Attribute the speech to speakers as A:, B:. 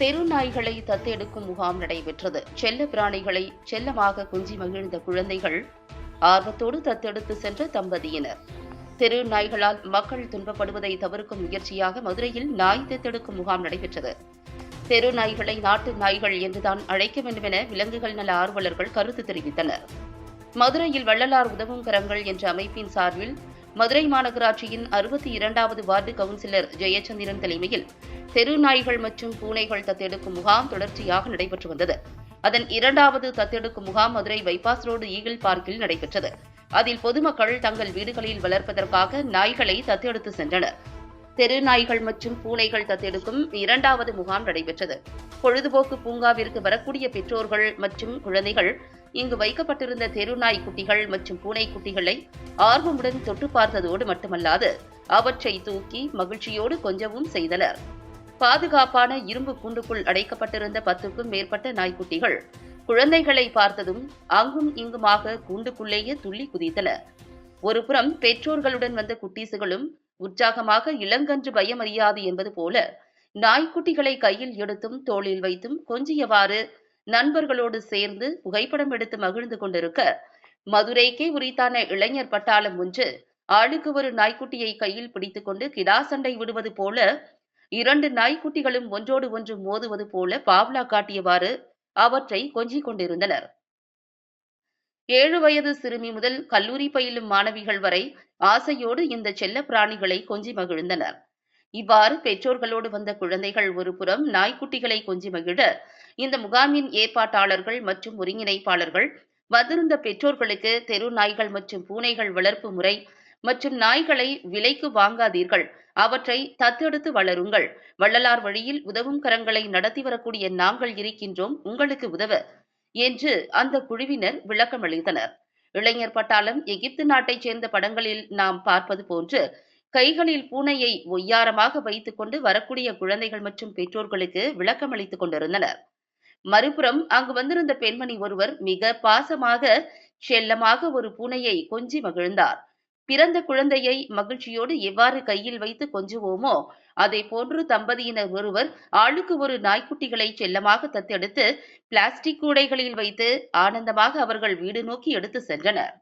A: தெரு நாய்களை தத்தெடுக்கும் முகாம் நடைபெற்றது. செல்ல பிராணிகளை செல்லமாக கொஞ்சி மகிழ்ந்த குழந்தைகள், ஆர்வத்தோடு தத்தெடுத்து சென்ற தம்பதியினர். தெரு நாய்களால் மக்கள் துன்பப்படுவதை தவிர்க்கும் முயற்சியாக மதுரையில் நாய் தத்தெடுக்கும் முகாம் நடைபெற்றது. தெரு நாய்களை நாட்டு நாய்கள் என்றுதான் அழைக்க வேண்டும் என விலங்குகள் நல ஆர்வலர்கள் கருத்து தெரிவித்தனர். மதுரையில் வள்ளலார் உதவும் கரங்கள் என்ற அமைப்பின் சார்பில் மதுரை மாநகராட்சியின் 62வது வார்டு கவுன்சிலர் ஜெயச்சந்திரன் தலைமையில் தெரு நாய்கள் மற்றும் பூனைகள் தத்தெடுக்கும் முகாம் தொடர்ச்சியாக நடைபெற்று வந்தது. அதன் 2வது தத்தெடுக்கும் முகாம் மதுரை பைபாஸ் ரோடு ஈகிள் பார்க்கில் நடைபெற்றது. அதில் பொதுமக்கள் தங்கள் வீடுகளில் வளர்ப்பதற்காக நாய்களை தத்தெடுத்து சென்றனர். தெரு நாய்கள் மற்றும் பூனைகள் தத்தெடுக்கும் 2வது முகாம் நடைபெற்றது. பொழுதுபோக்கு பூங்காவிற்கு வரக்கூடிய பெற்றோர்கள் மற்றும் குழந்தைகள் இங்கு வைக்கப்பட்டிருந்த தெருநாய் குட்டிகள் மற்றும் பூனை குட்டிகளை ஆர்வமுடன் தொட்டு பார்த்ததோடு மட்டுமல்லாது அவற்றை தூக்கி மகிழ்ச்சியோடு கொஞ்சவும் செய்தனர். பாதுகாப்பான இரும்பு கூண்டுக்குள் அடைக்கப்பட்டிருந்த 10க்கும் மேற்பட்ட நாய்க்குட்டிகள் குழந்தைகளை பார்த்ததும் அங்கும் இங்குமாக கூண்டுக்குள்ளேயே துள்ளி குதித்தன. ஒருபுறம் பெற்றோர்களுடன் வந்த குட்டீசுகளும் உற்சாகமாக இளங்கன்று பயமறியாது என்பது போல நாய்க்குட்டிகளை கையில் எடுத்தும் தோளில் வைத்தும் கொஞ்சியவாறு நண்பர்களோடு சேர்ந்து புகைப்படம் எடுத்து மகிழ்ந்து கொண்டிருக்க, மதுரைக்கே உரித்தான இளைஞர் பட்டாளம் ஒன்று ஆளுக்கு ஒரு நாய்க்குட்டியை கையில் பிடித்துக் கொண்டு கிடா சண்டை விடுவது போல 2 நாய்க்குட்டிகளும் ஒன்றோடு ஒன்று மோதுவது போல பாவ்லா காட்டியவாறு அவற்றை கொஞ்சிக் கொண்டிருந்தனர். 7 வயது சிறுமி முதல் கல்லூரி பயிலும் மாணவிகள் வரை ஆசையோடு இந்த செல்ல பிராணிகளை கொஞ்சி மகிழ்ந்தனர். இவ்வாறு பெற்றோர்களோடு வந்த குழந்தைகள் ஒருபுறம் நாய்க்குட்டிகளை கொஞ்சி மகிழ, இந்த முகாமின் ஏற்பாட்டாளர்கள் மற்றும் ஒருங்கிணைப்பாளர்கள் வந்திருந்த பெற்றோர்களுக்கு தெரு நாய்கள் மற்றும் பூனைகள் வளர்ப்பு முறை மற்றும் நாய்களை விலைக்கு வாங்காதீர்கள், அவற்றை தத்தெடுத்து வளருங்கள், வள்ளலார் வழியில் உதவும் கரங்களை நடத்தி வரக்கூடிய நாங்கள் இருக்கின்றோம் உங்களுக்கு உதவ என்று அந்த குழுவினர் விளக்கமளித்தனர். இளைஞர் பட்டாளம் எகிப்து நாட்டைச் சேர்ந்த படங்களில் நாம் பார்ப்பது போன்று கைகளில் பூனையை ஒய்யாரமாக வைத்துக் கொண்டு வரக்கூடிய குழந்தைகள் மற்றும் பெற்றோர்களுக்கு விளக்கமளித்துக் கொண்டிருந்தனர். மறுபுறம் அங்கு வந்திருந்த பெண்மணி ஒருவர் மிக பாசமாக செல்லமாக ஒரு பூனையை கொஞ்சி மகிழ்ந்தார். பிறந்த குழந்தையை மகிழ்ச்சியோடு எவ்வாறு கையில் வைத்து கொஞ்சுவோமோ அதே போன்று தம்பதியினர் ஒருவர் ஆளுக்கு ஒரு நாய்க்குட்டிகளை செல்லமாக தத்தெடுத்து பிளாஸ்டிக் கூடைகளில் வைத்து ஆனந்தமாக அவர்கள் வீடு நோக்கி எடுத்து சென்றனர்.